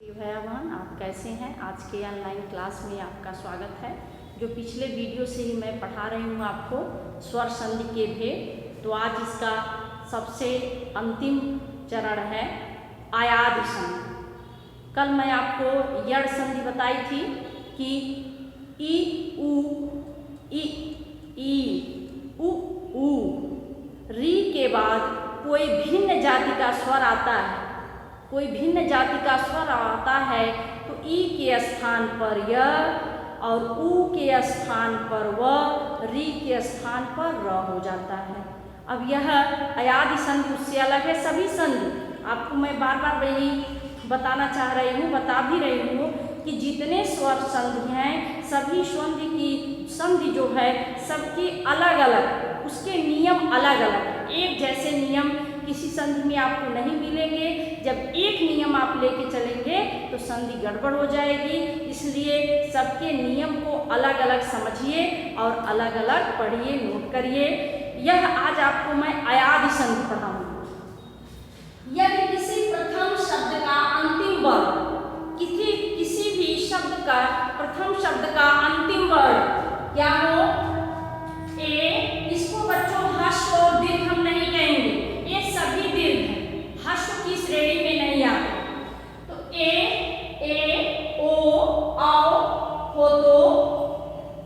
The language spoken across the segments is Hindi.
भाई बहन, आप कैसे हैं। आज के ऑनलाइन क्लास में आपका स्वागत है। जो पिछले वीडियो से ही मैं पढ़ा रही हूँ आपको स्वर संधि के भेद, तो आज इसका सबसे अंतिम चरण है आयाद संधि। कल मैं आपको यड़ संधि बताई थी कि ई उ री के बाद कोई भिन्न जाति का स्वर आता है, कोई भिन्न जाति का स्वर आता है तो ई के स्थान पर य और उ के स्थान पर व, री के स्थान पर र हो जाता है। अब यह अयादि संधि उससे अलग है। सभी संधि आपको मैं बार बार यही बताना चाह रही हूँ, बता भी रही हूँ कि जितने स्वर संधि हैं सभी संधि जो है सबकी अलग अलग, उसके नियम अलग अलग, एक जैसे नियम किसी संधि में आपको नहीं मिलेंगे। जब एक नियम आप लेके चलेंगे तो संधि गड़बड़ हो जाएगी। इसलिए सबके नियम को अलग अलग समझिए और अलग अलग पढ़िए, नोट करिए। यह आज आपको मैं अयादि संधि पढ़ाऊंगी। यदि किसी प्रथम शब्द का अंतिम वर्ण, किसी भी शब्द का प्रथम शब्द का अंतिम वर्ण क्या हो, ए, इसको बच्चों हश्व और दीर्घ हम नहीं कहेंगे, ये सभी दीर्घ हैं, हश्व की श्रेणी में नहीं आते। तो ए, ओ, औ, हो तो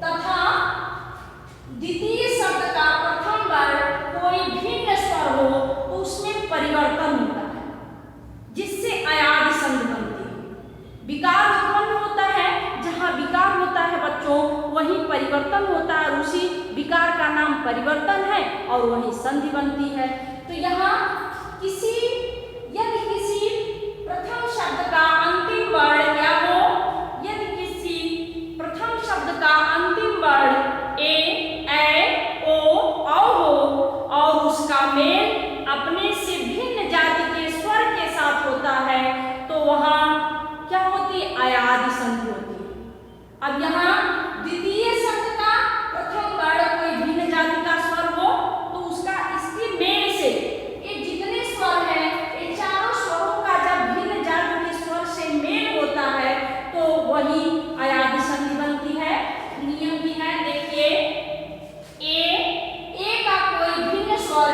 तथा द्वितीय शब्द का प्रथम वर्ण कोई भिन्न स्वर हो तो उसमें परिवर्तन होता है, जिससे अयादि संधि बनती है। विकार उत्पन्न होता है, जहाँ विकार होता है बच्चों वहीं परिवर्तन होता है, उसी विकार का नाम परिवर्तन है और वही संधि बनती है। तो यहाँ यदि किसी प्रथम शब्द का अंतिम वर्ण क्या हो, यदि किसी प्रथम शब्द का अंतिम वर्ण ए, ओ, हो और उसका मेल अपने से भिन्न जाति के स्वर के साथ होता है तो वहाँ क्या होती है, अयादि संधि होती है। अब यहाँ द्वितीय शब्द का प्रथम वर्ण कोई भिन्न जाति का स्वर हो तो उसका इसके मेल से ये जितने स्वर हैं, ये चारों स्वरों का जब भिन्न जाति के स्वर से मेल होता है तो वही अयादि संधि बनती है। नियम भी है, देखिए ए का कोई भिन्न स्वर,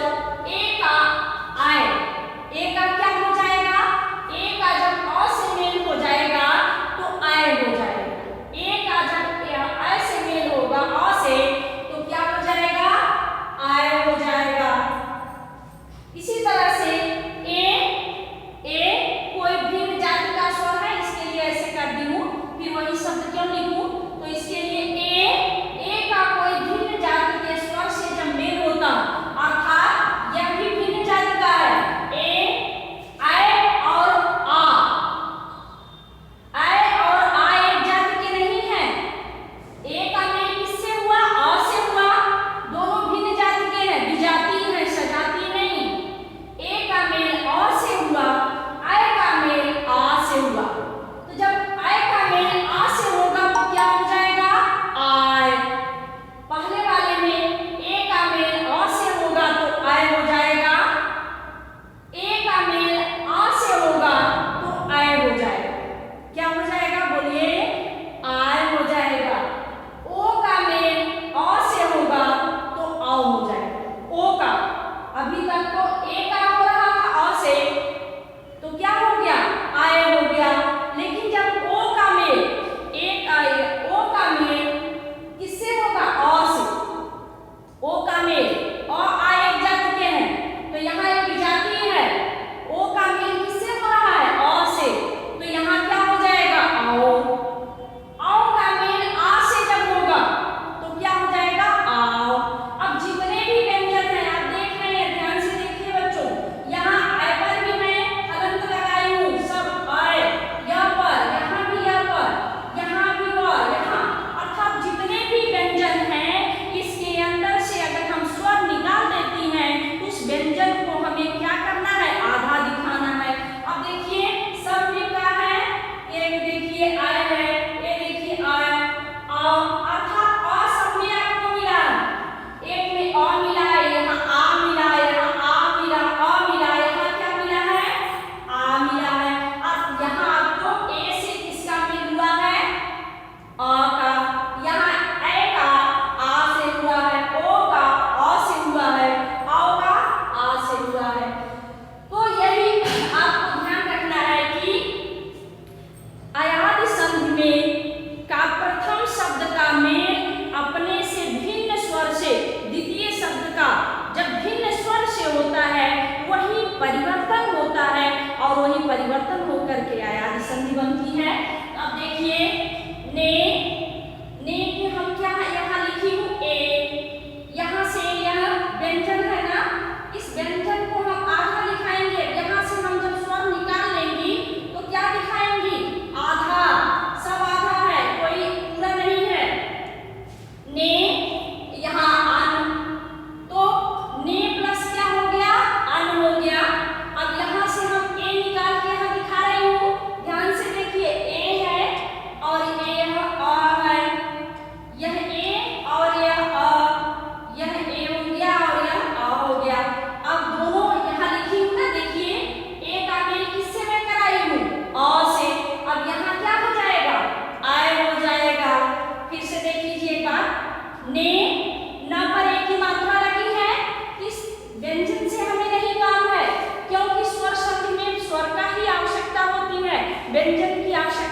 ए का आए, ए का क्या हो जाएगा, ए का जब अ से मेल हो जाएगा तो आए हो जाएगा, ए का जब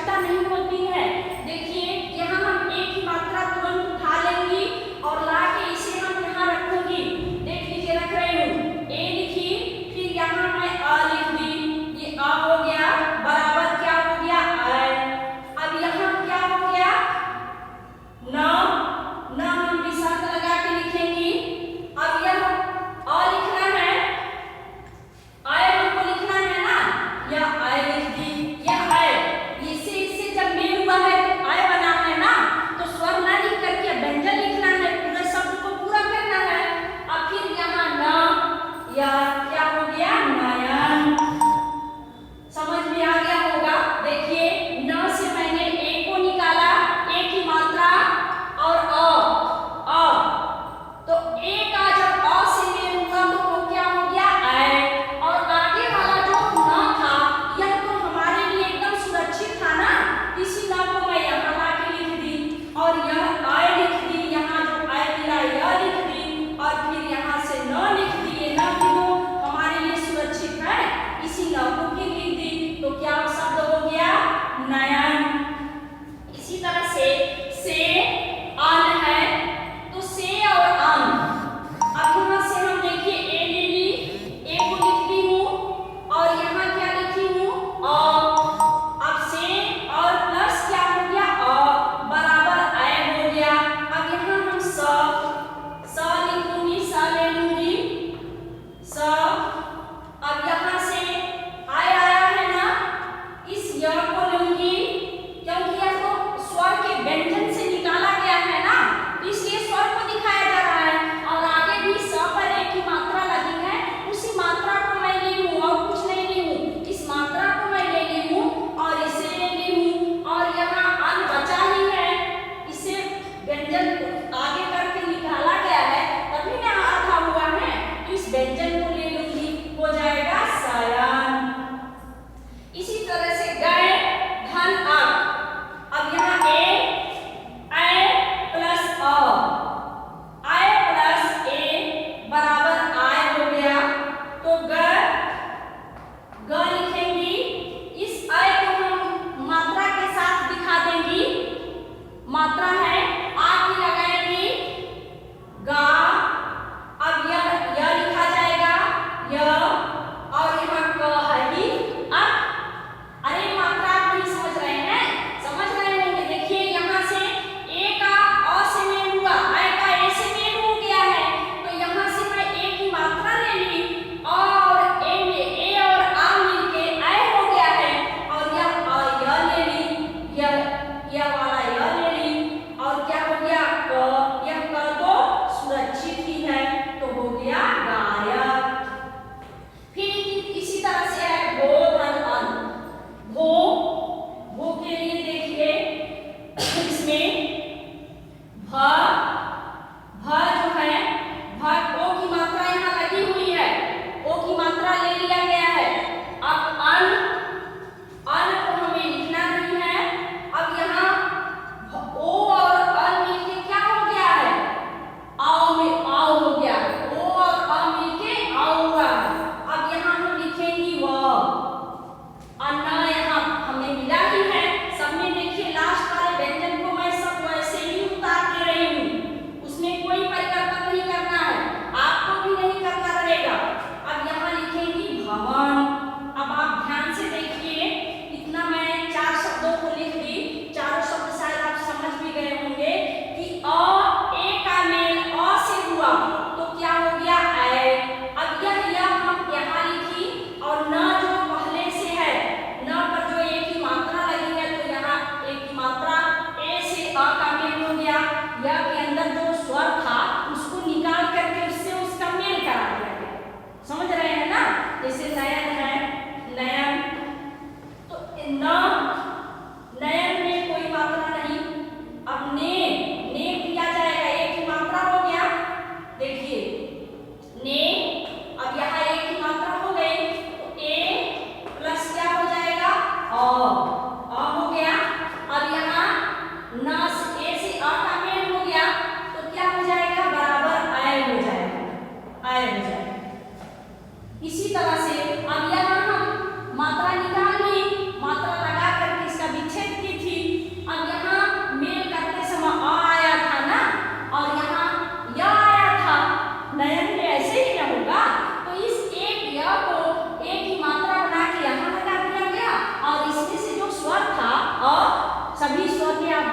आवश्यकता नहीं होती है। देखिए यहाँ हम एक ही मात्रा तुरंत उठा लेंगी और ला के इसे हम यहाँ रखूंगी। देख लीजिए, रख रही हूँ, ए लिखी, फिर यहाँ मैं अ लिख दी, ये अ हो गया बराबर क्या हो गया आय। अब यहाँ क्या हो गया न, न हम विसर्ग लगा के लिखेंगी। अब यह अ लिखना है, आय हमको लिखना है ना, यह आय लिख दी, यह आय, इससे जब मेल हुआ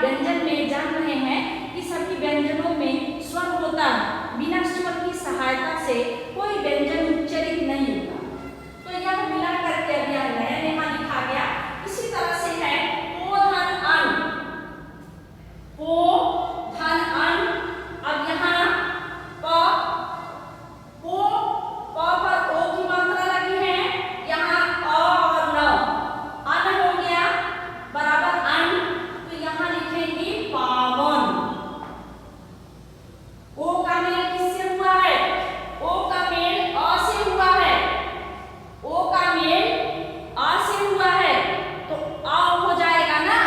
व्यंजन में जान रहे हैं कि सभी व्यंजनों में स्वर होता है, बिना स्वर की सहायता से कोई व्यंजन उच्चारित नहीं होता। तो यह मिला करके अब यह नया यहाँ लिखा गया। इसी तरह से है पो धन अन, पो धन अन। अब यहाँ प, पो, प पर ओ की मात्रा लगी है, यहाँ अ और न, अन हो गया बराबर अन, तो यहाँ लिखेंगे पावन। ओ का मेल किससे हुआ है? ओ का मेल अ से हुआ है, ओ का मेल अ से हुआ है, तो अ हो जाएगा ना।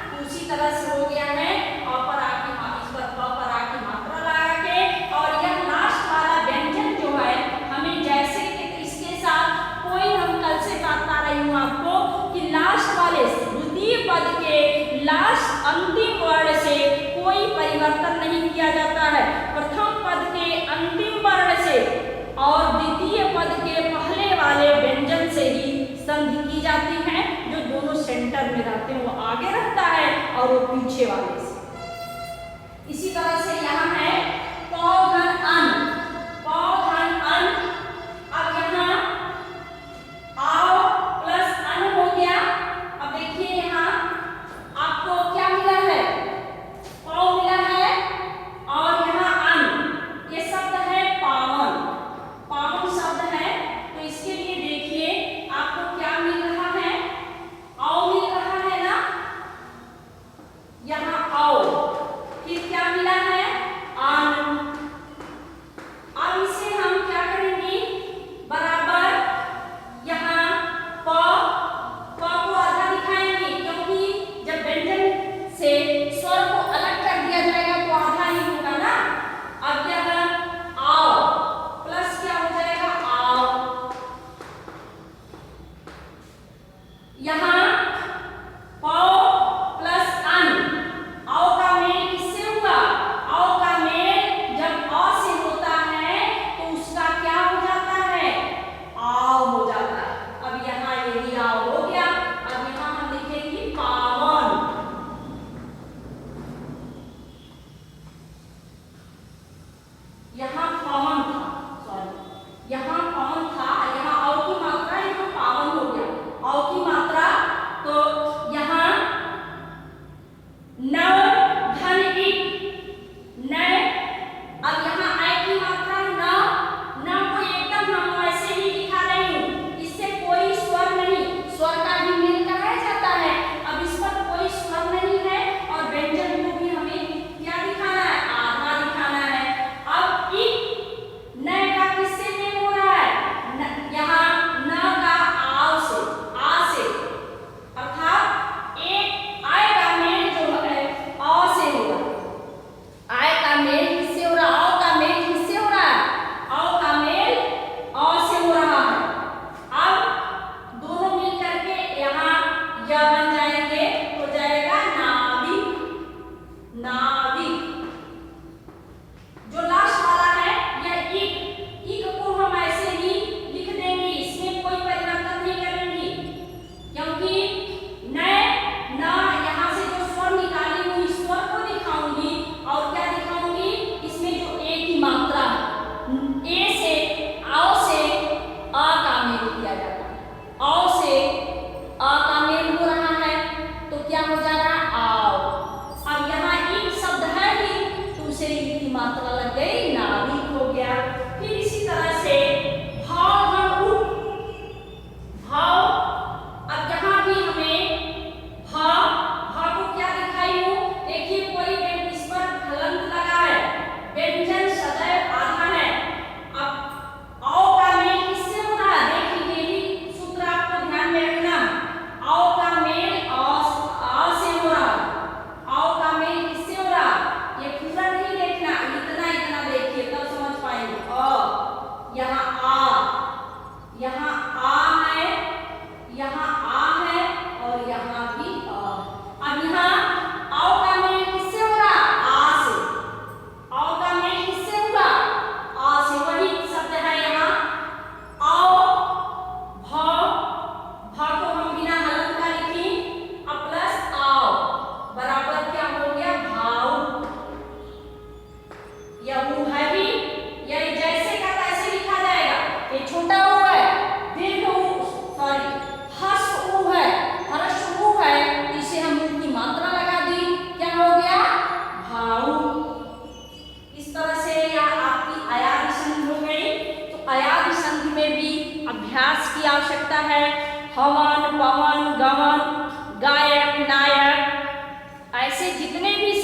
तो उसी तरह से हो गया है अ पर आ की इस पर प पर आ की मात्रा लगा के, और यह लास्ट वाला व्यंजन जो है हमें जैसे कि इसके साथ कोई, हम कल से बता रही हूँ आपको कि लास्ट वाले द्वितीय पद के लास्ट अंतिम वर्ण से कोई परिवर्तन नहीं किया जाता है। प्रथम पद के अंतिम वर्ण से और द्वितीय पद के पहले वाले व्यंजन से ही संधि की जाती है। जो दोनों सेंटर में रहते हैं वो आगे रहता है और वो पीछे वाले से। इसी तरह से यहाँ है पौ धन अन, पौ धन अन। अब यहाँ आओ प्लस अन हो गया। अब देखिए यहाँ आपको क्या मिला है? पौ मिला है और यहाँ अन, ये शब्द है पावन, पावन शब्द है। तो इसके लिए देखिए आपको क्या मिल रहा है? आओ मिल रहा है ना, यहाँ आओ। फिर क्या मिला है?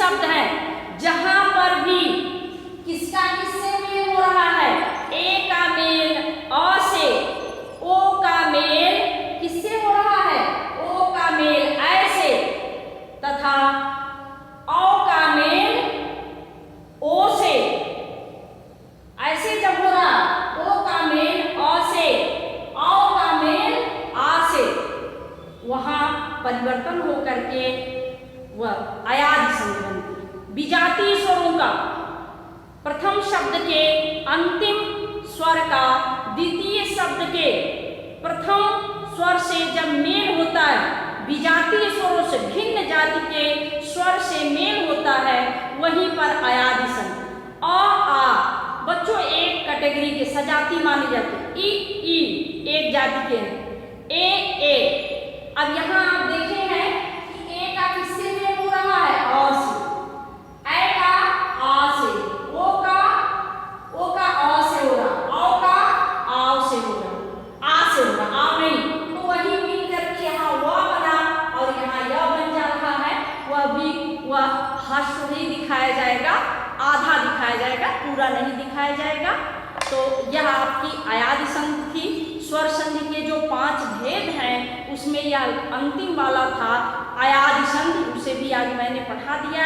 शब्द हैं जहां पर भी किसका किससे मेल हो रहा है, ए का मेल अ से, ओ का मेल किससे हो रहा है, ओ का मेल ऐ से, तथा औ का मेल ओ से। ऐसे जब हो रहा, ओ का मेल अ से, औ का मेल आ से, वहां परिवर्तन हो करके वह अयादि संधि बनती। विजातीय स्वरों का प्रथम शब्द के अंतिम स्वर का द्वितीय शब्द के प्रथम स्वर से जब मेल होता है, विजातीय स्वरों से भिन्न जाति के स्वर से मेल होता है, वहीं पर अयादि संधि। अ आ बच्चों एक कैटेगरी के सजाती माने जाते, ई एक जाति के, ए। अब यहाँ आप देखे हैं कि ए का किससे मेल हो रहा है, अ से, ए का आ से, ओ का अ से हो रहा, औ का आव से हो रहा, आ से हो रहा, आ नहीं, तो वही मिल करके यहाँ व बना और यहाँ य बन जा रहा है। वह भी वह हर्ष ही दिखाया जाएगा, आधा दिखाया जाएगा, पूरा नहीं दिखाया जाएगा। तो यह आपकी अयादि संधि थी। स्वर संधि के जो 5 भेद हैं उसमें यह अंतिम वाला था अयादि संधि, उसे भी आज मैंने पढ़ा दिया।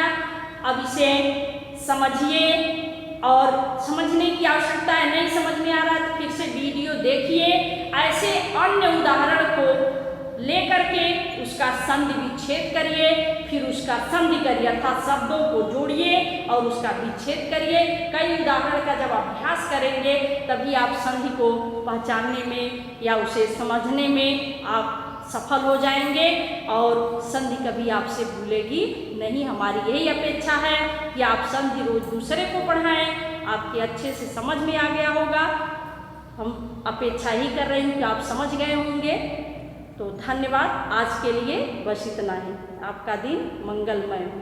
अब इसे समझिए और समझने की आवश्यकता है, नहीं समझ में आ रहा तो फिर से वीडियो देखिए। ऐसे अन्य उदाहरण को लेकर के उसका संधि विच्छेद करिए, फिर उसका संधि करिए अर्थात शब्दों को जोड़िए और उसका विच्छेद करिए। कई उदाहरण का जब अभ्यास करेंगे तभी आप संधि को पहचानने में या उसे समझने में आप सफल हो जाएंगे और संधि कभी आपसे भूलेगी नहीं। हमारी यही अपेक्षा है कि आप संधि रोज दूसरे को पढ़ाएं, आपके अच्छे से समझ में आ गया होगा। हम अपेक्षा ही कर रहे हैं कि आप समझ गए होंगे। तो धन्यवाद, आज के लिए बस इतना ही। आपका दिन मंगलमय हो।